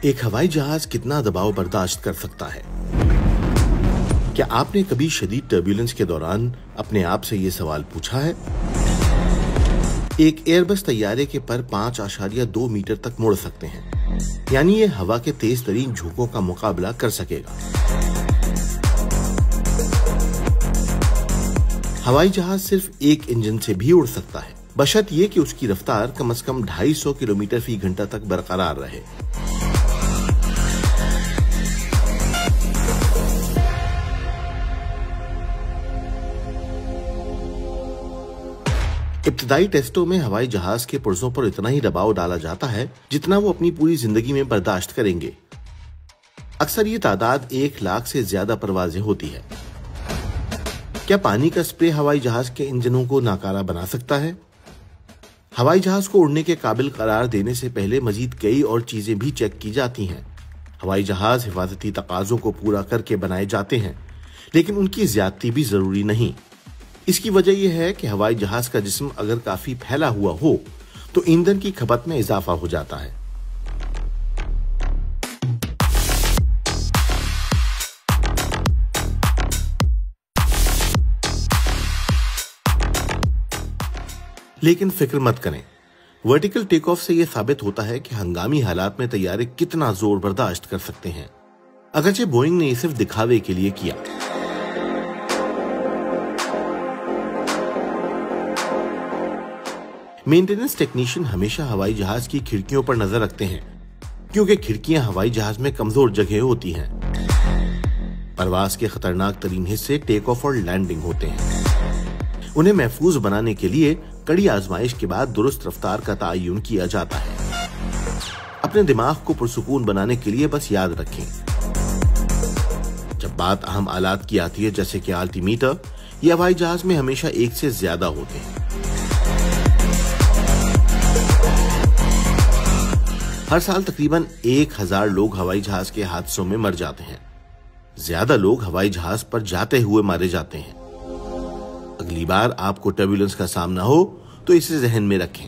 एक हवाई जहाज कितना दबाव बर्दाश्त कर सकता है? क्या आपने कभी शदीद टर्ब्यूलेंस के दौरान अपने आप से ये सवाल पूछा है? एक एयरबस तैयारे के पर 5.2 मीटर तक मुड़ सकते हैं, यानी ये हवा के तेज तरीन झोंकों का मुकाबला कर सकेगा। हवाई जहाज सिर्फ एक इंजन से भी उड़ सकता है, बशर्ते ये कि उसकी रफ्तार कम से कम 250 किलोमीटर फी घंटा तक बरकरार रहे। इब्तदाई टेस्टों में हवाई जहाज के पुर्जों पर इतना ही दबाव डाला जाता है जितना वो अपनी पूरी जिंदगी में बर्दाश्त करेंगे। अक्सर ये तादाद 1 लाख से ज्यादा परवाजें होती है। क्या पानी का स्प्रे हवाई जहाज के इंजनों को नाकारा बना सकता है? हवाई जहाज को उड़ने के काबिल करार देने से पहले मजीद कई और चीजें भी चेक की जाती हैं। हवाई जहाज हिफाजती तकाजों को पूरा करके बनाए जाते हैं, लेकिन उनकी ज्यादती भी जरूरी नहीं। इसकी वजह यह है कि हवाई जहाज का जिस्म अगर काफी फैला हुआ हो तो ईंधन की खपत में इजाफा हो जाता है। लेकिन फिक्र मत करें, वर्टिकल टेक ऑफ से यह साबित होता है कि हंगामी हालात में तैयारे कितना जोर बर्दाश्त कर सकते हैं। अगरचे बोइंग ने सिर्फ दिखावे के लिए किया। मेंटेनेंस टेक्नीशियन हमेशा हवाई जहाज की खिड़कियों पर नजर रखते हैं, क्योंकि खिड़कियां हवाई जहाज में कमजोर जगह होती हैं। परवाज के खतरनाक तरीन हिस्से टेक ऑफ और लैंडिंग होते हैं। उन्हें महफूज बनाने के लिए कड़ी आजमाइश के बाद दुरुस्त रफ्तार का तयन किया जाता है। अपने दिमाग को पुरसुकून बनाने के लिए बस याद रखें, जब बात अहम आलात की आती है जैसे कि अल्टीमीटर, ये हवाई जहाज में हमेशा एक से ज्यादा होते हैं। हर साल तकरीबन 1000 लोग हवाई जहाज के हादसों में मर जाते हैं। ज्यादा लोग हवाई जहाज पर जाते हुए मारे जाते हैं। अगली बार आपको टर्ब्यूलेंस का सामना हो तो इसे जहन में रखें।